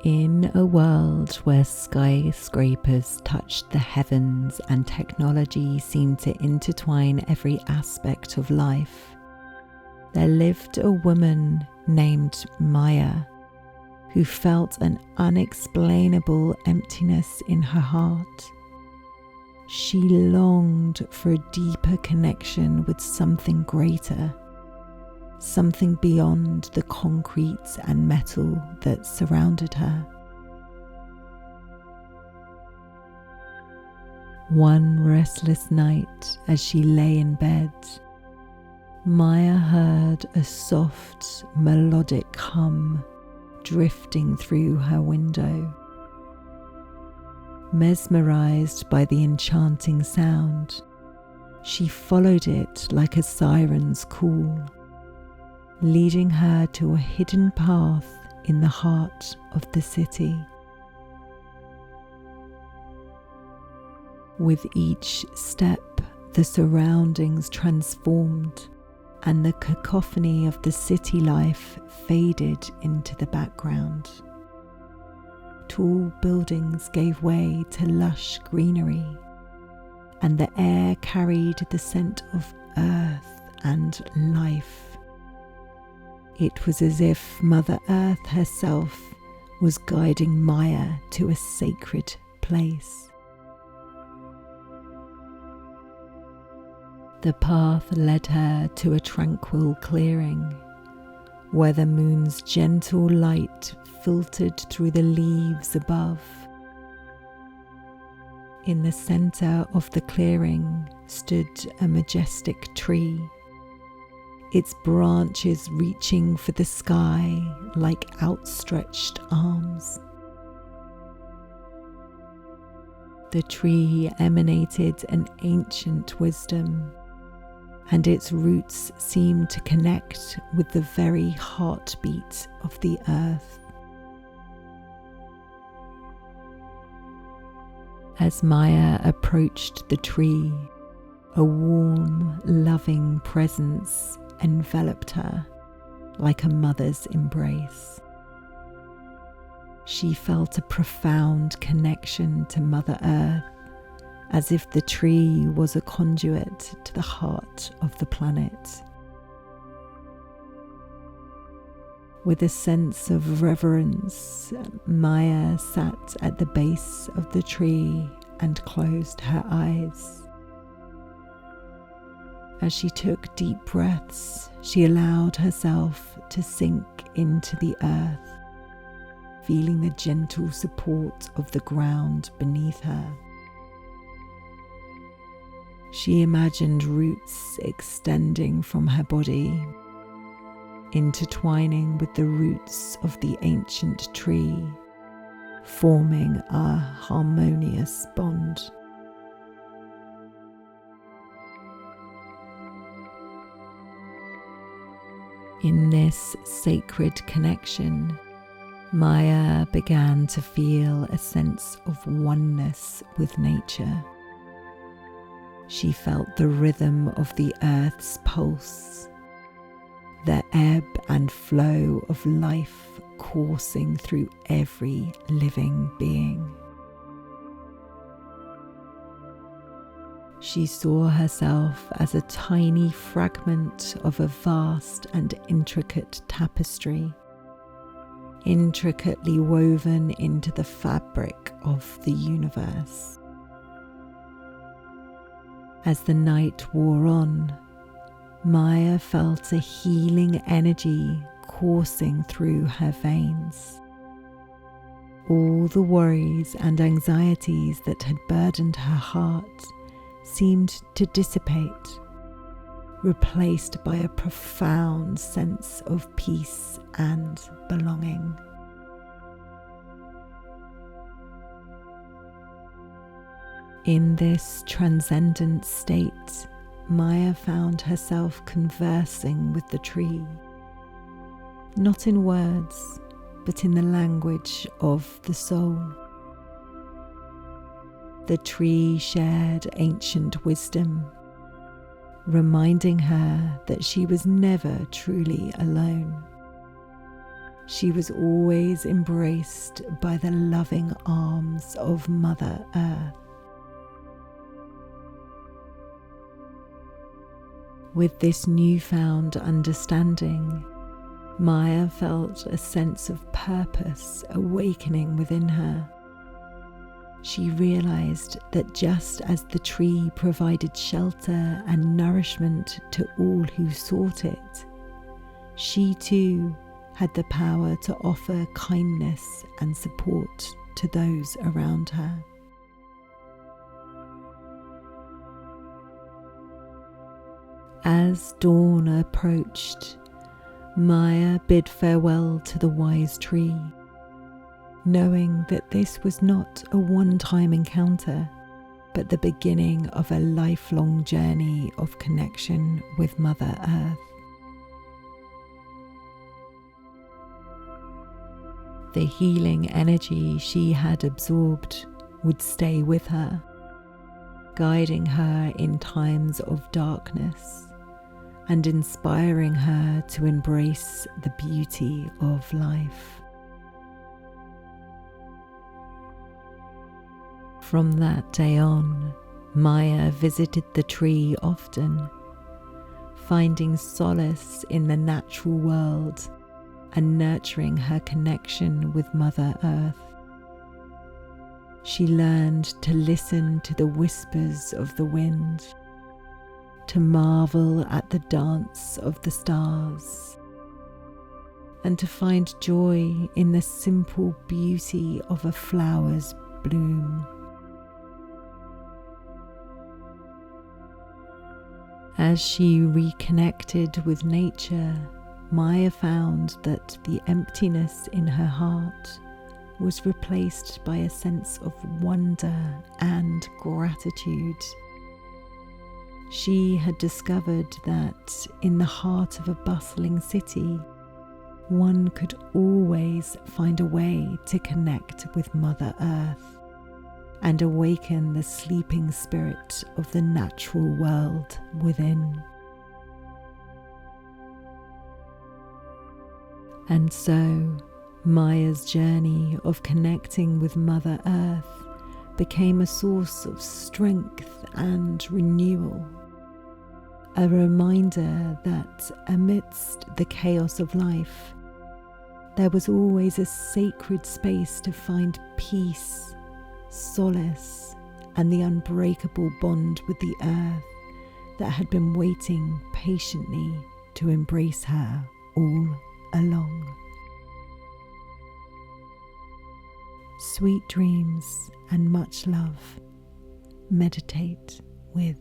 In a world where skyscrapers touched the heavens and technology seemed to intertwine every aspect of life, there lived a woman named Maya who felt an unexplainable emptiness in her heart. She longed for a deeper connection with something greater, something beyond the concrete and metal that surrounded her. One restless night, as she lay in bed, Maya heard a soft, melodic hum drifting through her window. Mesmerized by the enchanting sound, she followed it like a siren's call, leading her to a hidden path in the heart of the city. With each step, the surroundings transformed, and the cacophony of the city life faded into the background. Tall buildings gave way to lush greenery, and the air carried the scent of earth and life. It was as if Mother Earth herself was guiding Maya to a sacred place. The path led her to a tranquil clearing, where the moon's gentle light filtered through the leaves above. In the center of the clearing stood a majestic tree, its branches reaching for the sky like outstretched arms. The tree emanated an ancient wisdom, and its roots seemed to connect with the very heartbeat of the earth. As Maya approached the tree, a warm, loving presence enveloped her like a mother's embrace. She felt a profound connection to Mother Earth, as if the tree was a conduit to the heart of the planet. With a sense of reverence, Maya sat at the base of the tree and closed her eyes. As she took deep breaths, she allowed herself to sink into the earth, feeling the gentle support of the ground beneath her. She imagined roots extending from her body, intertwining with the roots of the ancient tree, forming a harmonious bond. In this sacred connection, Maya began to feel a sense of oneness with nature. She felt the rhythm of the earth's pulse, the ebb and flow of life coursing through every living being. She saw herself as a tiny fragment of a vast and intricate tapestry, intricately woven into the fabric of the universe. As the night wore on, Maya felt a healing energy coursing through her veins. All the worries and anxieties that had burdened her heart seemed to dissipate, replaced by a profound sense of peace and belonging. In this transcendent state, Maya found herself conversing with the tree, not in words, but in the language of the soul. The tree shared ancient wisdom, reminding her that she was never truly alone. she was always embraced by the loving arms of Mother Earth. With this newfound understanding, Maya felt a sense of purpose awakening within her. She realized that just as the tree provided shelter and nourishment to all who sought it, she too had the power to offer kindness and support to those around her. As dawn approached, Maya bid farewell to the wise tree, knowing that this was not a one-time encounter, but the beginning of a lifelong journey of connection with Mother Earth. The healing energy she had absorbed would stay with her, guiding her in times of darkness and inspiring her to embrace the beauty of life. From that day on, Maya visited the tree often, finding solace in the natural world and nurturing her connection with Mother Earth. She learned to listen to the whispers of the wind, to marvel at the dance of the stars, and to find joy in the simple beauty of a flower's bloom. As she reconnected with nature, Maya found that the emptiness in her heart was replaced by a sense of wonder and gratitude. She had discovered that in the heart of a bustling city, one could always find a way to connect with Mother Earth and awaken the sleeping spirit of the natural world within. And so, Maya's journey of connecting with Mother Earth became a source of strength and renewal, a reminder that amidst the chaos of life, there was always a sacred space to find peace, solace, and the unbreakable bond with the earth that had been waiting patiently to embrace her all along. Sweet dreams and much love. Meditate with